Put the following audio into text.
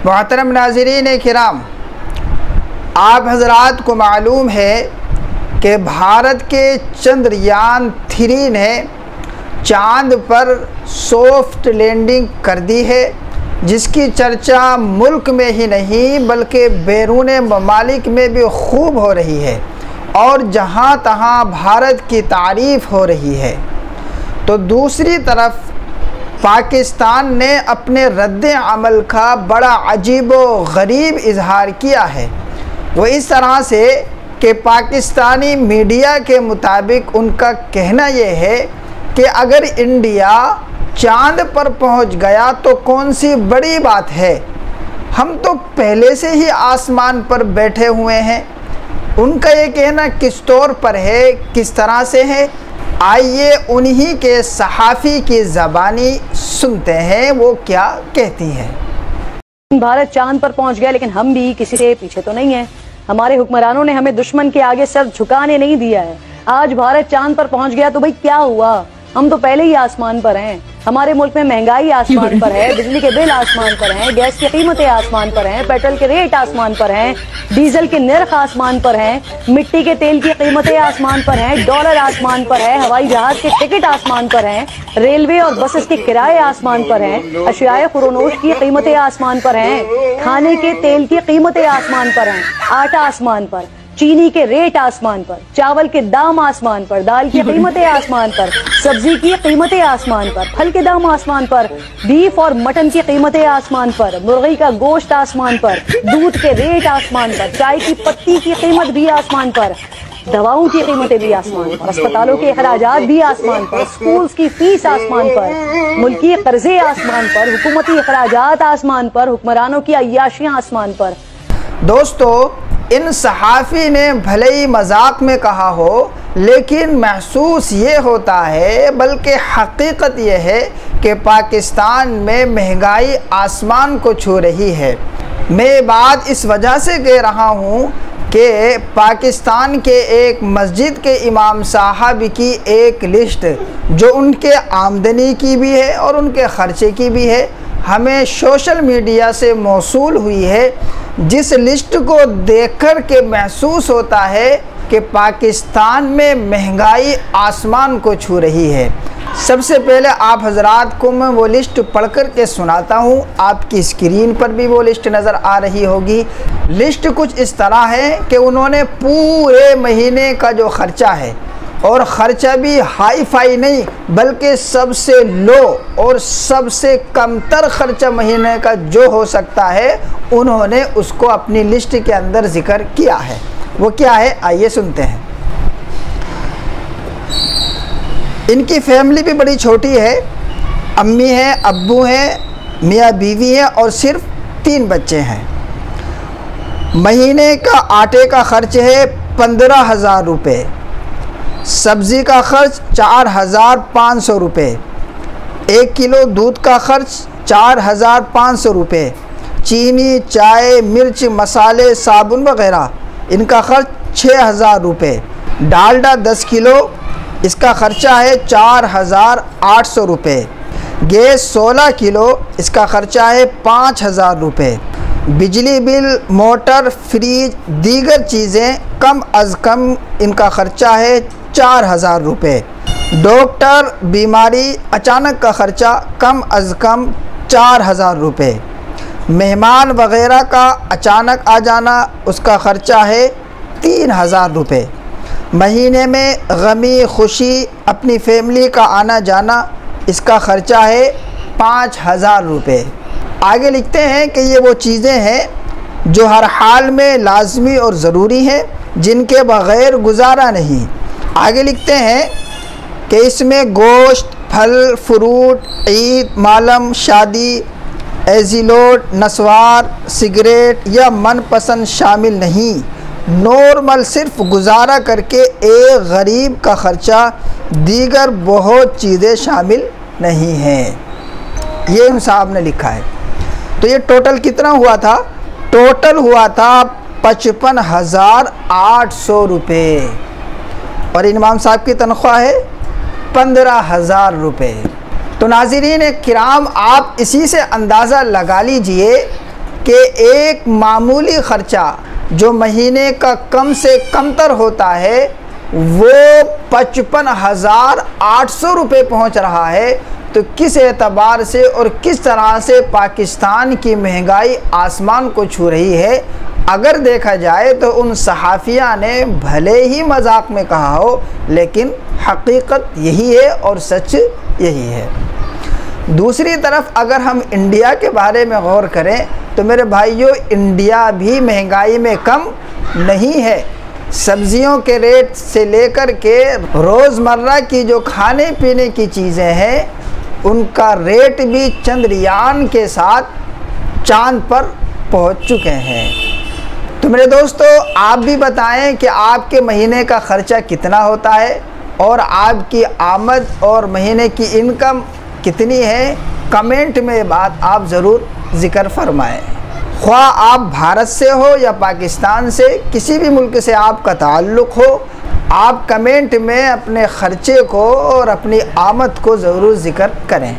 मोहतरम नाज़रीन किराम, आप हज़रात को मालूम है कि भारत के चंद्रयान 3 ने चाँद पर सॉफ्ट लैंडिंग कर दी है, जिसकी चर्चा मुल्क में ही नहीं बल्कि बैरून ममालिक में भी खूब हो रही है और जहाँ तहाँ भारत की तारीफ़ हो रही है। तो दूसरी तरफ पाकिस्तान ने अपने रद्द अमल का बड़ा अजीब व गरीब इजहार किया है। वो इस तरह से कि पाकिस्तानी मीडिया के मुताबिक उनका कहना ये है कि अगर इंडिया चाँद पर पहुंच गया तो कौन सी बड़ी बात है, हम तो पहले से ही आसमान पर बैठे हुए हैं। उनका ये कहना किस तौर पर है, किस तरह से है, आइए उन्हीं के सहाफ़ी की ज़बानी सुनते हैं वो क्या कहती हैं। भारत चांद पर पहुंच गया, लेकिन हम भी किसी से पीछे तो नहीं है। हमारे हुक्मरानों ने हमें दुश्मन के आगे सर झुकाने नहीं दिया है। आज भारत चांद पर पहुंच गया तो भाई क्या हुआ, हम तो पहले ही आसमान पर हैं। हमारे मुल्क में महंगाई आसमान पर है, बिजली के बिल आसमान पर हैं, गैस की कीमतें आसमान पर हैं, पेट्रोल के रेट आसमान पर हैं, डीजल के निर्ख आसमान पर हैं, मिट्टी के तेल की कीमतें आसमान पर हैं, डॉलर आसमान पर है, हवाई जहाज के टिकट आसमान पर हैं, रेलवे और बसेस के किराए आसमान पर हैं, अशियाए खुरोनोश की कीमतें आसमान पर हैं, खाने के तेल की कीमतें आसमान पर हैं, आटा आसमान पर, चीनी के रेट आसमान पर, चावल के दाम आसमान पर, दाल की कीमतें आसमान पर, सब्जी की कीमतें आसमान पर, फल के दाम आसमान पर, बीफ और मटन की कीमतें आसमान पर, मुर्गी का गोश्त आसमान पर, दूध के रेट आसमान पर, चाय की पत्ती की कीमत भी आसमान पर, दवाओं की कीमतें भी आसमान पर, अस्पतालों के अखराजात भी आसमान पर, स्कूल्स की फीस आसमान पर, मुल्की कर्जे आसमान पर, हुकूमती अखराजात आसमान पर, हुक्मरानों की अय्याशियां आसमान पर। दोस्तों, इन सहाफ़ी ने भले ही मजाक में कहा हो, लेकिन महसूस ये होता है, बल्कि हकीकत ये है कि पाकिस्तान में महंगाई आसमान को छू रही है। मैं बात इस वजह से कह रहा हूँ कि पाकिस्तान के एक मस्जिद के इमाम साहब की एक लिस्ट जो उनके आमदनी की भी है और उनके ख़र्चे की भी है, हमें सोशल मीडिया से मौसूल हुई है, जिस लिस्ट को देखकर के महसूस होता है कि पाकिस्तान में महंगाई आसमान को छू रही है। सबसे पहले आप हजरात को मैं वो लिस्ट पढ़ कर के सुनाता हूँ। आपकी स्क्रीन पर भी वो लिस्ट नज़र आ रही होगी। लिस्ट कुछ इस तरह है कि उन्होंने पूरे महीने का जो ख़र्चा है, और ख़र्चा भी हाई फाई नहीं बल्कि सबसे लो और सबसे कमतर ख़र्चा महीने का जो हो सकता है, उन्होंने उसको अपनी लिस्ट के अंदर जिक्र किया है। वो क्या है, आइए सुनते हैं। इनकी फैमिली भी बड़ी छोटी है, अम्मी हैं, अब्बू हैं, मियाँ बीवी हैं और सिर्फ 3 बच्चे हैं। महीने का आटे का खर्च है 15,000 रुपये, सब्ज़ी का खर्च 4,500 रुपये, 1 किलो दूध का खर्च 4,500 रुपये, चीनी, चाय, मिर्च, मसाले, साबुन वगैरह इनका खर्च 6,000 रुपये, डालडा 10 किलो इसका ख़र्चा है 4,800 रुपये, गैस 16 किलो इसका ख़र्चा है 5,000 रुपये, बिजली बिल, मोटर, फ्रीज, दीगर चीज़ें कम अज़ कम इनका ख़र्चा है 4,000 रुपये, डॉक्टर, बीमारी, अचानक का ख़र्चा कम अज़ कम 4,000 रुपये, मेहमान वग़ैरह का अचानक आ जाना उसका ख़र्चा है 3,000 रुपये, महीने में गमी खुशी अपनी फैमिली का आना जाना इसका ख़र्चा है 5,000 रुपये। आगे लिखते हैं कि ये वो चीज़ें हैं जो हर हाल में लाजमी और ज़रूरी हैं, जिनके बग़ैर गुजारा नहीं। आगे लिखते हैं कि इसमें गोश्त, फल, फ्रूट, ईद, मालम, शादी, एज़िलोड, नस्वार, सिगरेट या मनपसंद शामिल नहीं। नॉर्मल सिर्फ गुजारा करके एक गरीब का ख़र्चा, दीगर बहुत चीज़ें शामिल नहीं हैं। ये इन साहब ने लिखा है। तो ये टोटल कितना हुआ था? टोटल हुआ था 55,800 रुपये, और इमाम साहब की तनख्वाह है 15,000 रुपये। तो नाज़रीन किराम, आप इसी से अंदाज़ा लगा लीजिए कि एक मामूली ख़र्चा जो महीने का कम से कमतर होता है वो 55,800 रुपये पहुँच रहा है। तो किस एतबार से और किस तरह से पाकिस्तान की महंगाई आसमान को छू रही है। अगर देखा जाए तो उन सहाफ़िया ने भले ही मजाक में कहा हो, लेकिन हकीकत यही है और सच यही है। दूसरी तरफ अगर हम इंडिया के बारे में गौर करें तो मेरे भाइयों, इंडिया भी महंगाई में कम नहीं है। सब्जियों के रेट से लेकर के रोज़मर्रा की जो खाने पीने की चीज़ें हैं उनका रेट भी चंद्रयान के साथ चांद पर पहुंच चुके हैं। तो मेरे दोस्तों, आप भी बताएं कि आपके महीने का ख़र्चा कितना होता है और आपकी आमद और महीने की इनकम कितनी है। कमेंट में बात आप ज़रूर ज़िक्र फरमाएं। ख्वाह आप भारत से हो या पाकिस्तान से, किसी भी मुल्क से आपका ताल्लुक़ हो, आप कमेंट में अपने ख़र्चे को और अपनी आमद को ज़रूर ज़िक्र करें।